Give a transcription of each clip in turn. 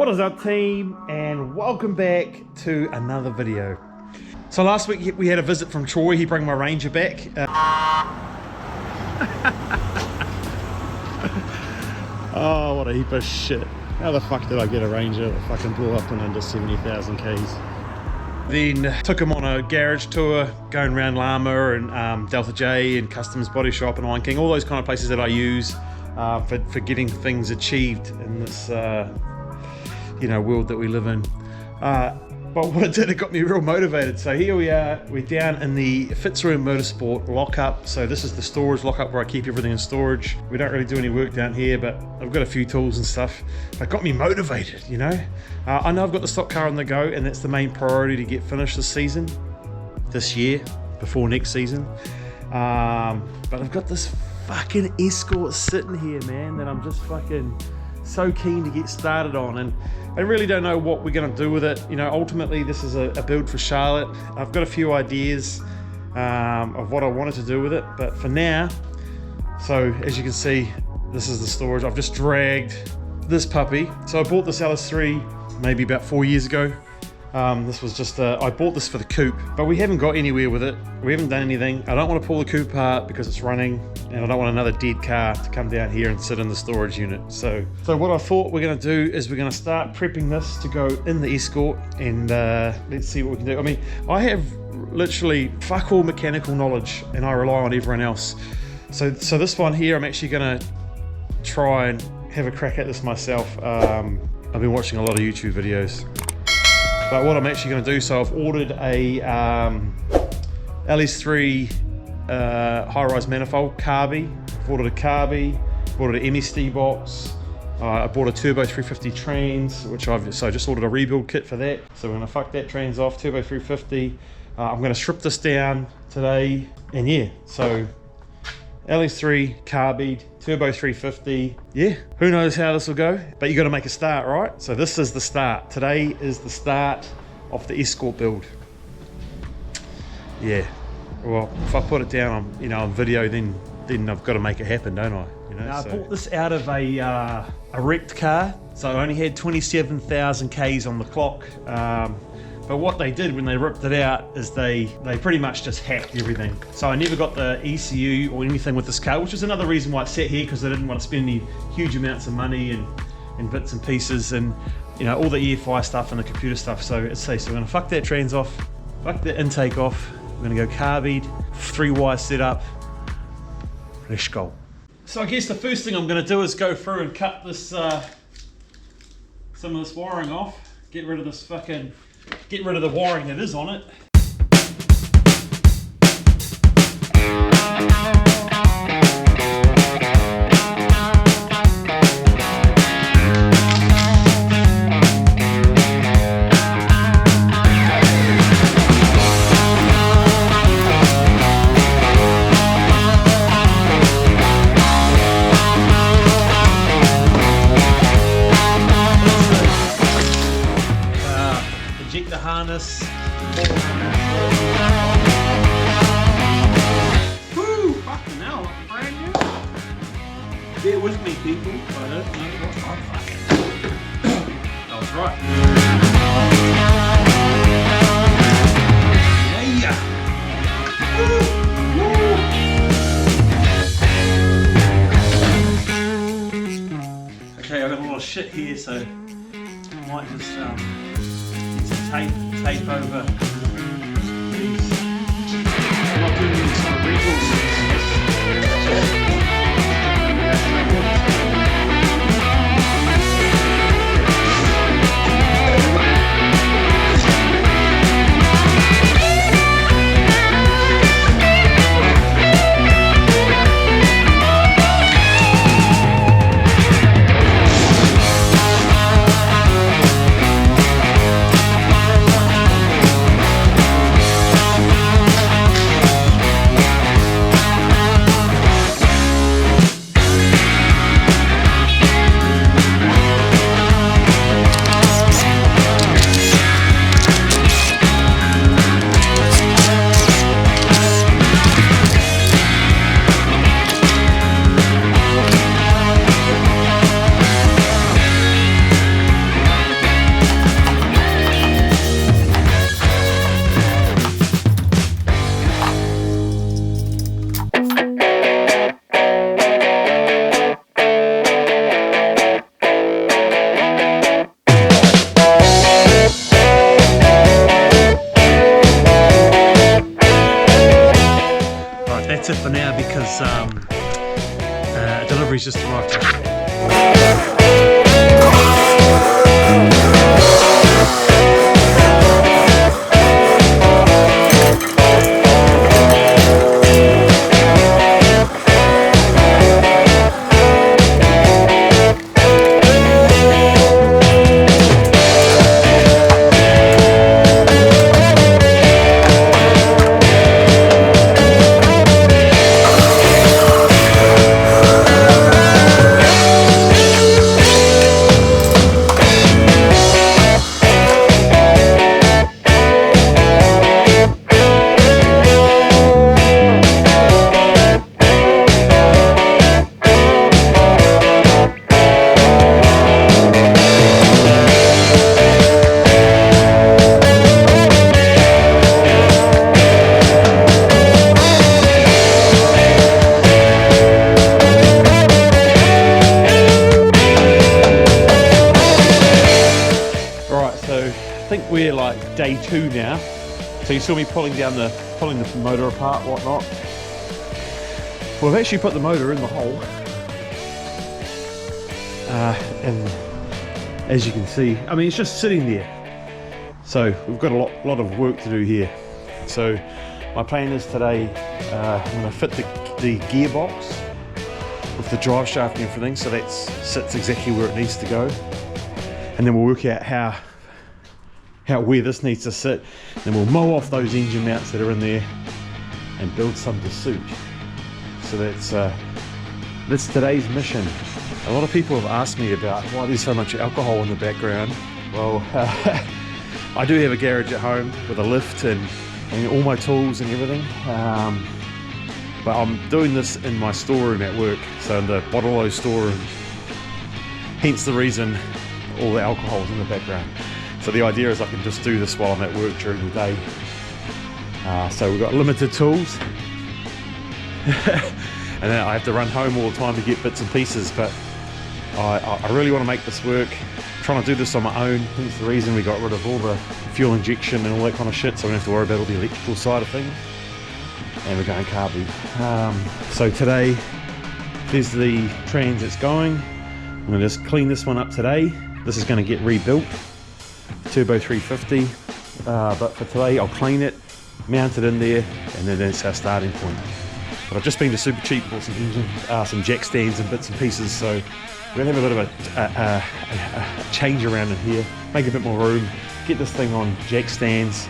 What is up, team, and welcome back to another video. So last week we had a visit from Troy. He brought my Ranger back. Oh, what a heap of shit. How the fuck did I get a Ranger that fucking blew up in under 70,000 Ks? Then took him on a garage tour, going around Llama and Delta J and Customs Body Shop and Iron King, all those kind of places that I use for getting things achieved in this world that we live in. But what it did, it got me real motivated. So here we are, we're down in the Fitzroy Motorsport lockup. So this is the storage lockup where I keep everything in storage. We don't really do any work down here, but I've got a few tools and stuff. It got me motivated, you know. I know I've got the stock car on the go, and that's the main priority to get finished this year, before next season. But I've got this fucking Escort sitting here, man, that I'm just fucking so keen to get started on, and I really don't know what we're going to do with it. You know, ultimately this is a build for Charlotte. I've got a few ideas of what I wanted to do with it, but for now, so as you can see, this is the storage. I've just dragged this puppy. So I bought this LS3 maybe about 4 years ago. This was just I bought this for the coupe, but we haven't got anywhere with it. We haven't done anything. I don't want to pull the coupe apart because it's running, and I don't want another dead car to come down here and sit in the storage unit. So what I thought we're going to do is we're going to start prepping this to go in the Escort, and let's see what we can do. I mean, I have literally fuck all mechanical knowledge, and I rely on everyone else. So this one here, I'm actually going to try and have a crack at this myself. I've been watching a lot of YouTube videos. But what I'm actually going to do, so I've ordered a LS3 high-rise manifold, carby. I've ordered a carby, ordered an MSD box. I bought a turbo 350 trans, which I just ordered a rebuild kit for that. So we're going to fuck that trans off, turbo 350. I'm going to strip this down today, and yeah, so LS3 carbied, turbo 350. Yeah, who knows how this will go, but you got to make a start, right? So this is the start. Today is the start of the Escort build. Yeah, well, if I put it down on video, then I've got to make it happen, don't I? You know, I bought this out of a wrecked car, so I only had 27,000 Ks on the clock. But what they did when they ripped it out is they pretty much just hacked everything. So I never got the ECU or anything with this car, which is another reason why it sat here, because I didn't want to spend any huge amounts of money and bits and pieces and, you know, all the EFI stuff and the computer stuff. So we're gonna fuck that trans off, fuck the intake off. We're gonna go carbied, 3-wire setup. Let's go. So I guess the first thing I'm gonna do is go through and cut this some of this wiring off. Get rid of the wiring that is on it. The harness. Woo! Fucking hell, brand new. Bear with me, people. I don't know what I'm fucking. That was right. Yeah. Woo! Okay, I've got a lot of shit here, so I might just tape over these. I'm not doing any sort of rebuilds. he's just arrived. We're like day 2 now, so you saw me pulling the motor apart, whatnot. Well, I've actually put the motor in the hole, and as you can see, I mean, it's just sitting there. So we've got a lot of work to do here. So my plan is today, I'm going to fit the gearbox with the drive shaft and everything, so that sits exactly where it needs to go, and then we'll work out where this needs to sit. Then we'll mow off those engine mounts that are in there and build some to suit. So that's today's mission. A lot of people have asked me about why there's so much alcohol in the background. Well, I do have a garage at home with a lift and all my tools and everything, but I'm doing this in my storeroom at work, so in the bottle storeroom, hence the reason all the alcohol's in the background. So the idea is I can just do this while I'm at work during the day. So we've got limited tools. And then I have to run home all the time to get bits and pieces, but I really want to make this work. I'm trying to do this on my own. Hence the reason we got rid of all the fuel injection and all that kind of shit, so we don't have to worry about all the electrical side of things. And we're going carby. So today, there's the trans that's going. I'm going to just clean this one up today. This is going to get rebuilt. Turbo 350, but for today I'll clean it, mount it in there, and then that's our starting point. But I've just been to Super Cheap, bought some jack stands and bits and pieces, so we're going to have a bit of a change around in here, make a bit more room, get this thing on jack stands,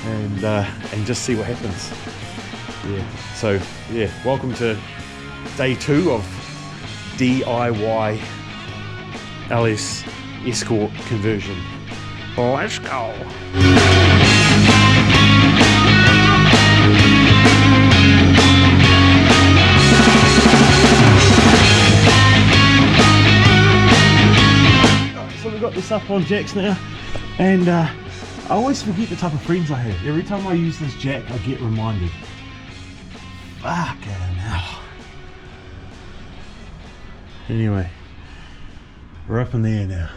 and just see what happens. Yeah. So yeah, welcome to day 2 of DIY LS Escort conversion. Let's go. So we've got this up on jacks now, and I always forget the type of friends I have. Every time I use this jack, I get reminded. Fuck it now. Anyway, we're up in the air now.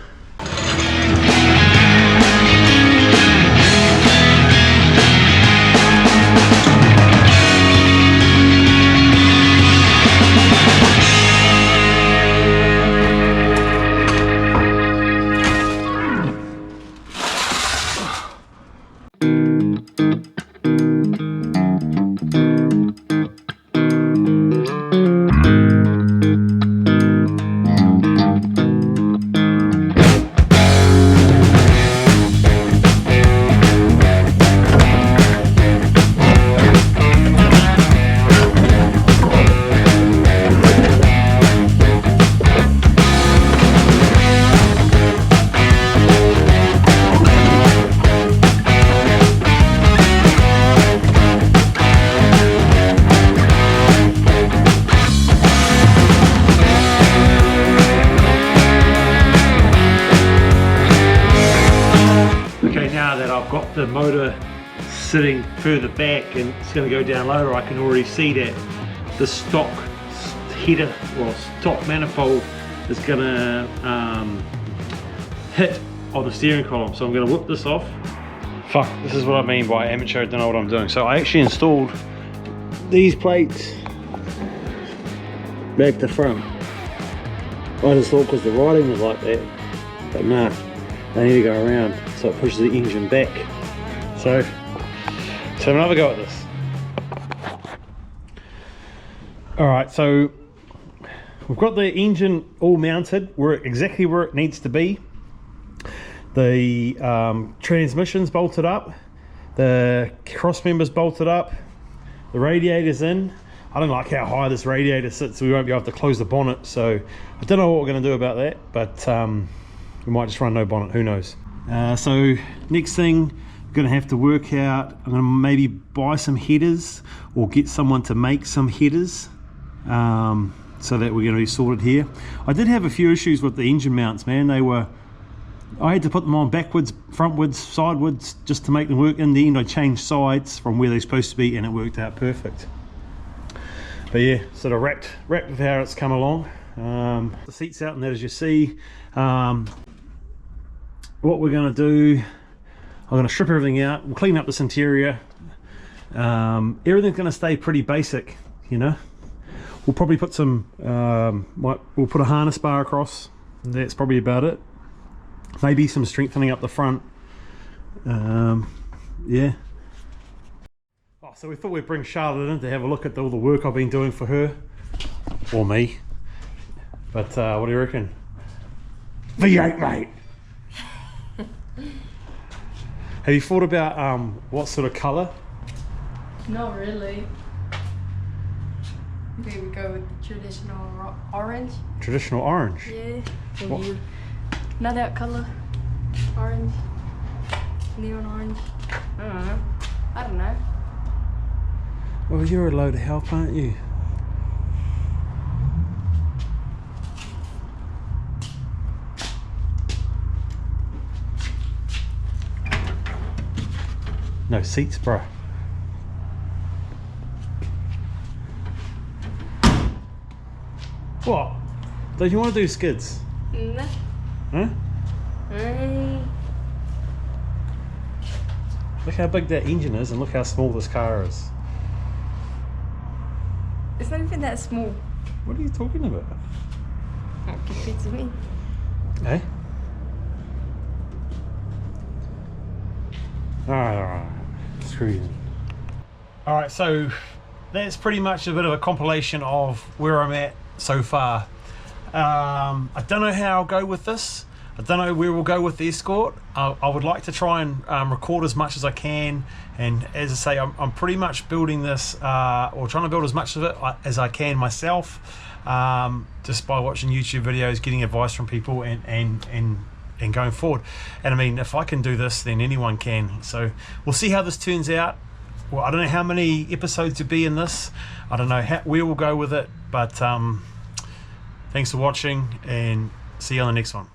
Got the motor sitting further back and it's going to go down lower. I can already see that the stock header or stock manifold is going to hit on the steering column, so I'm going to whip this off. Fuck, this is what I mean by amateur, I don't know what I'm doing. So I actually installed these plates back to front, I just thought because the riding was like that, but nah, they need to go around so it pushes the engine back. So let's have another go at this. Alright, so we've got the engine all mounted exactly where it needs to be. The transmission's bolted up, the cross member's bolted up, the radiator's in. I don't like how high this radiator sits, so we won't be able to close the bonnet, so I don't know what we're going to do about that, but we might just run no bonnet, who knows. So next thing, we're going to have to work out, I'm going to maybe buy some headers or get someone to make some headers, so that we're going to be sorted here. I did have a few issues with the engine mounts, man. I had to put them on backwards, frontwards, sidewards, just to make them work. In the end I changed sides from where they're supposed to be and it worked out perfect. But yeah, sort of wrapped with how it's come along. The seat's out and that, as you see. What we're going to do, I'm going to strip everything out, we'll clean up this interior. Everything's going to stay pretty basic, you know. We'll probably put some, we'll put a harness bar across. That's probably about it. Maybe some strengthening up the front. Yeah. Oh, so we thought we'd bring Charlotte in to have a look at all the work I've been doing for her. Or me. But what do you reckon? V8, mate! Have you thought about what sort of colour? Not really. Maybe we go with traditional orange. Traditional orange? Yeah. Maybe not that colour. Orange. Neon orange. I don't know. Well, you're a load of help, aren't you? No seats, bro. What? Don't you want to do skids? No. Huh? Look how big that engine is and look how small this car is. It's not even that small. What are you talking about? It fits me. Eh? Alright. Screw you. Alright, so that's pretty much a bit of a compilation of where I'm at so far. I don't know how I'll go with this. I don't know where we'll go with the Escort. I would like to try and record as much as I can, and as I say, I'm pretty much building this, or trying to build as much of it as I can myself, just by watching YouTube videos, getting advice from people, and going forward. And I mean, if I can do this, then anyone can. So we'll see how this turns out. Well, I don't know how many episodes to be in this. I don't know where we'll go with it, but thanks for watching, and see you on the next one.